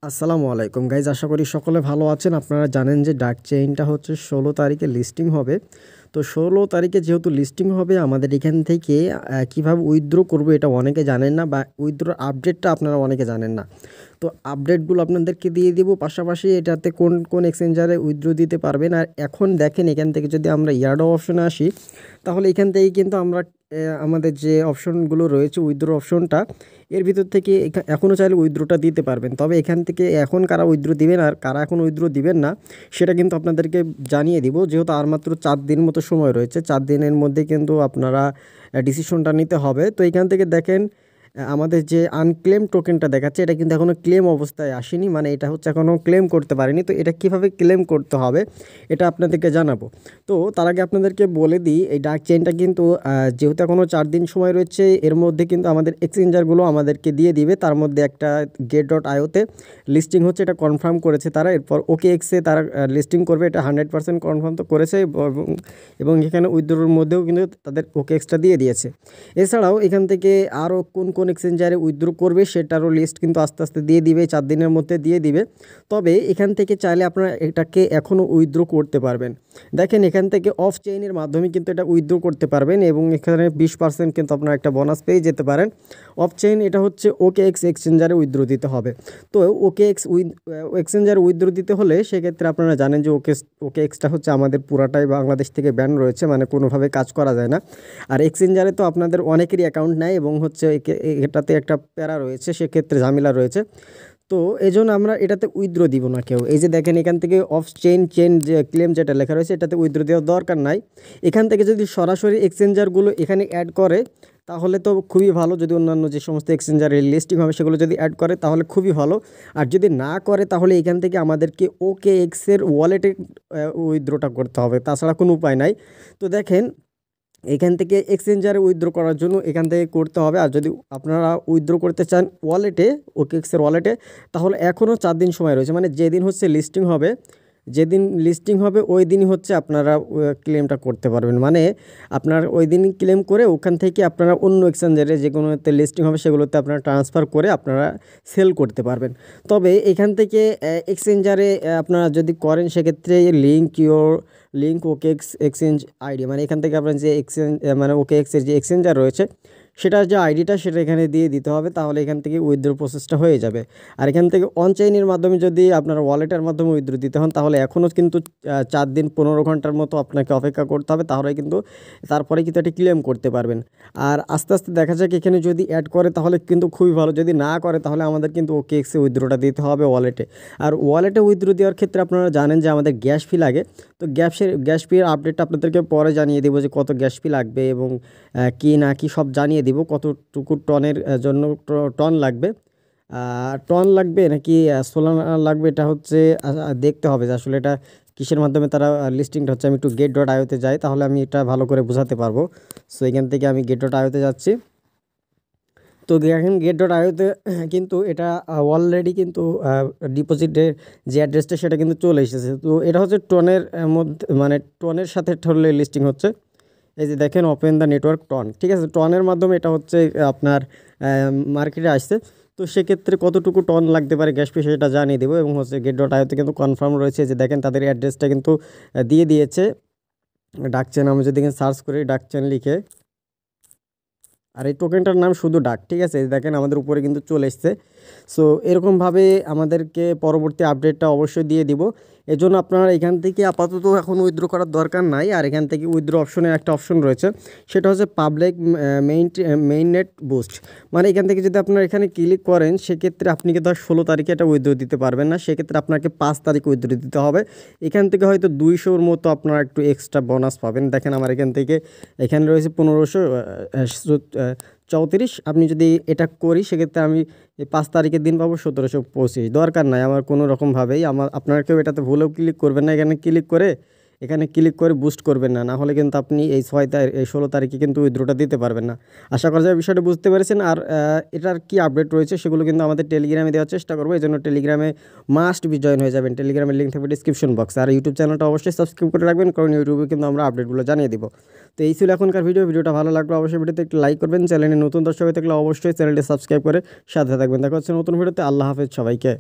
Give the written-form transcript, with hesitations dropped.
আসসালামু আলাইকুম গাইজ, আশা করি সকলে ভালো আছেন। আপনারা জানেন যে ডাক চেইনটা হচ্ছে 16 তারিখে লিস্টিং হবে। তো 16 তারিখে যেহেতু লিস্টিং হবে, আমাদের এখান থেকে কীভাবে উইথড্র করবো এটা অনেকে জানেন না, বা উইথড্র আপডেটটা আপনারা অনেকে জানেন না। তো আপডেটগুলো আপনাদেরকে দিয়ে দিব, পাশাপাশি এটাতে কোন কোন এক্সচেঞ্জারে উইথড্র দিতে পারবেন। আর এখন দেখেন, এখান থেকে যদি আমরা ইয়ারডো অপশনে আসি, তাহলে এখান থেকে কিন্তু আমরা আমাদের যে অপশনগুলো রয়েছে উইথড্র অপশনটা, এর ভিতর থেকে এখনও চাইলে উইথড্রটা দিতে পারবেন। তবে এখান থেকে এখন কারা উইথড্র দিবেন আর কারা এখন উইথড্র দিবেন না, সেটা কিন্তু আপনাদেরকে জানিয়ে দিব। যেহেতু আর মাত্র 4 দিন মতো সময় রয়েছে, 4 দিনের মধ্যে কিন্তু আপনারা ডিসিশনটা নিতে হবে। তো এখান থেকে দেখেন, আমাদের যে আনক্লেম টোকেনটা দেখাচ্ছে, এটা কিন্তু এখনও ক্লেম অবস্থায় আসেনি, মানে এটা হচ্ছে এখনও ক্লেম করতে পারেনি। তো এটা কিভাবে ক্লেম করতে হবে এটা আপনাদেরকে জানাবো। তো তার আগে আপনাদেরকে বলে দিই, এই ডাক চেইনটা কিন্তু যেহেতু এখনও 4 দিন সময় রয়েছে, এর মধ্যে কিন্তু আমাদের এক্সচেঞ্জারগুলো আমাদেরকে দিয়ে দিবে। তার মধ্যে একটা get.ioতে লিস্টিং হচ্ছে, এটা কনফার্ম করেছে তারা। এরপর OKX-এ তারা লিস্টিং করবে, এটা 100% কনফার্ম তো করেছে, এবং এখানে উইথড্রোর মধ্যেও কিন্তু তাদের OKX-টা দিয়ে দিয়েছে। এছাড়াও এখান থেকে আরও কোন কোন এক্সচেঞ্জারে উইথড্র করবে সেটারও লিস্ট কিন্তু আস্তে আস্তে দিয়ে দিবে, 4 দিনের মধ্যে দিয়ে দিবে। তবে এখান থেকে চাইলে আপনারা এটাকে এখনও উইথড্র করতে পারবেন। দেখেন, এখান থেকে অফ চেইনের মাধ্যমে কিন্তু এটা উইথড্র করতে পারবেন, এবং এখানে 20% কিন্তু আপনারা একটা বোনাস পেয়ে যেতে পারেন। অফ চেইন এটা হচ্ছে OKX এক্সচেঞ্জারে উইথড্র দিতে হবে। তো OKX এক্সচেঞ্জারে উইথড্র দিতে হলে সেক্ষেত্রে আপনারা জানেন যে OKX-টা হচ্ছে আমাদের পুরাটাই বাংলাদেশ থেকে ব্যান রয়েছে, মানে কোনোভাবে কাজ করা যায় না। আর এক্সচেঞ্জারে তো আপনাদের অনেকেরই অ্যাকাউন্ট নেয়, এবং হচ্ছে এটাতে একটা প্যারা রয়েছে, সেক্ষেত্রে ঝামেলা রয়েছে। তো এজন্য আমরা এটাতে উইথড্র দিব না কেউ। এই যে দেখেন, এখান থেকে অফ চেইন যে ক্লেম যেটা লেখা রয়েছে, এটাতে উইথড্র দেওয়ার দরকার নাই। এখান থেকে যদি সরাসরি এক্সচেঞ্জারগুলো এখানে অ্যাড করে তাহলে তো খুবই ভালো। যদি অন্যান্য যে সমস্ত এক্সচেঞ্জারের লিস্টিং হবে সেগুলো যদি অ্যাড করে তাহলে খুবই ভালো। আর যদি না করে তাহলে এখান থেকে আমাদেরকে OKX-এর ওয়ালেটে উইথড্রটা করতে হবে, তাছাড়া কোনো উপায় নাই। তো দেখেন, এখান থেকে এক্সচেঞ্জারে উইথড্র করার জন্য এখান থেকে করতে হবে। আর যদি আপনারা উইথড্র করতে চান ওয়ালেটে, OKX-এর ওয়ালেটে, তাহলে এখনও 4 দিন সময় রয়েছে। মানে যেদিন হচ্ছে লিস্টিং হবে, যেদিন লিস্টিং হবে ওই দিনই হচ্ছে আপনারা ক্লেমটা করতে পারবেন। মানে আপনার ওই দিনই ক্লেম করে ওখান থেকে আপনারা অন্য এক্সচেঞ্জারে যেগুলোতে লিস্টিং হবে সেগুলোতে আপনারা ট্রান্সফার করে আপনারা সেল করতে পারবেন। তবে এখান থেকে এক্সচেঞ্জারে আপনারা যদি করেন সেক্ষেত্রে লিঙ্ক OKX এক্সচেঞ্জ আইডি, মানে এখান থেকে আপনার যে মানে OKX-এর যে এক্সচেঞ্জার রয়েছে সেটার যে আইডিটা সেটা এখানে দিয়ে দিতে হবে, তাহলে এখান থেকে উইথড্র প্রসেসটা হয়ে যাবে। আর এখান থেকে অন চেইনের মাধ্যমে যদি আপনার ওয়ালেটের মাধ্যমে উইথড্র দিতে হন, তাহলে এখনও কিন্তু 4 দিন 15 ঘন্টার মতো আপনাকে অপেক্ষা করতে হবে, তাহলে কিন্তু তারপরে কিন্তু এটি ক্লেম করতে পারবেন। আর আস্তে আস্তে দেখা যাক, এখানে যদি অ্যাড করে তাহলে কিন্তু খুবই ভালো, যদি না করে তাহলে আমাদের কিন্তু OKX-এ উইথড্রটা দিতে হবে ওয়ালেটে। আর ওয়ালেটে উইথড্র দেওয়ার ক্ষেত্রে আপনারা জানেন যে আমাদের গ্যাস ফি লাগে। তো গ্যাস ফির আপডেটটা আপনাদেরকে পরে জানিয়ে দেবো, যে কত গ্যাস ফি লাগবে এবং কি না কি সব জানিয়ে দিব, কতটুকু টনের জন্য টন লাগবে, টন লাগবে নাকি সোলার লাগবে, এটা হচ্ছে দেখতে হবে যে আসলে এটা কিসের মাধ্যমে তারা লিস্টিংটা হচ্ছে। আমি একটু get.ioতে যাই, তাহলে আমি এটা ভালো করে বোঝাতে পারবো। সো এখান থেকে আমি get.ioতে যাচ্ছি। তো দেখেন, get.ioতে কিন্তু এটা অলরেডি কিন্তু ডিপোজিটের যে অ্যাড্রেসটা সেটা কিন্তু চলে এসেছে। তো এটা হচ্ছে টনের মধ্যে, মানে টনের সাথে ঠলে লিস্টিং হচ্ছে। এই যে দেখেন, ওপেন দ্য নেটওয়ার্ক টন, ঠিক আছে, টনের মাধ্যমে এটা হচ্ছে আপনার মার্কেটে আসছে। তো সেক্ষেত্রে কতটুকু টন লাগতে পারে গ্যাস ফি সেটা জানিয়ে দেবো, এবং হচ্ছে get.ioতে কিন্তু কনফার্ম রয়েছে। যে দেখেন, তাদের অ্যাড্রেসটা কিন্তু দিয়ে দিয়েছে। ডাকচেন, আমি যদি সার্চ করি ডাকচেন লিখে, আর এই টোকেনটার নাম শুধু ডাক, ঠিক আছে, দেখেন আমাদের উপরে কিন্তু চলে এসছে। সো এরকমভাবে আমাদেরকে পরবর্তী আপডেটটা অবশ্যই দিয়ে দিব। এজন্য আপনারা এখান থেকে আপাতত এখন উইথড্র করার দরকার নাই। আর এখান থেকে উইথড্র অপশনের একটা অপশন রয়েছে, সেটা হচ্ছে পাবলিক মেইননেট বুস্ট। মানে এখান থেকে যদি আপনারা এখানে ক্লিক করেন সেক্ষেত্রে আপনি কিন্তু 16 তারিখে এটা উইথড্র দিতে পারবেন না, সেক্ষেত্রে আপনাকে 5 তারিখ উইথড্র দিতে হবে। এখান থেকে হয়তো 200-র মতো আপনারা একটু এক্সট্রা বোনাস পাবেন। দেখেন, আমার এখানে রয়েছে 1534। আপনি যদি এটা করি সেক্ষেত্রে আমি 5 তারিখের দিন পাবো 1725। দরকার নাই আমার কোনো রকমভাবেই। আপনারা কেউ এটাতে ভুলেও ক্লিক করবেন না, এখানে ক্লিক করে বুস্ট করবেন না, নাহলে কিন্তু আপনি এই 16 তারিখে কিন্তু উইথড্রটা দিতে পারবেন না। আশা করা যায় বিষয়টা বুঝতে পেরেছেন। আর এটার কি আপডেট রয়েছে সেগুলো কিন্তু আমাদের টেলিগ্রামে দেওয়ার চেষ্টা করবো, এই জন্য টেলিগ্রামে মাস্ট বি জয়েন হয়ে যাবেন। টেলিগ্রামের লিঙ্ক থাকবে ডিসক্রিপশন বক্সে। আর ইউটিউব চ্যানেলটা অবশ্যই সাবস্ক্রাইব করে রাখবেন, কারণ ইউটিউবে কিন্তু আমরা আপডেটগুলো জানিয়ে দিব। তো এই ছিল এখনকার ভিডিওটা ভালো লাগলো অবশ্যই ভিডিওতে একটু লাইক করবেন। চ্যানেলে নতুন দর্শক হয়ে থাকলে অবশ্যই চ্যানেলটি সাবস্ক্রাইব করে সাথে থাকবেন। দেখা হচ্ছে নতুন ভিডিওতে। আল্লাহ হাফেজ সবাইকে।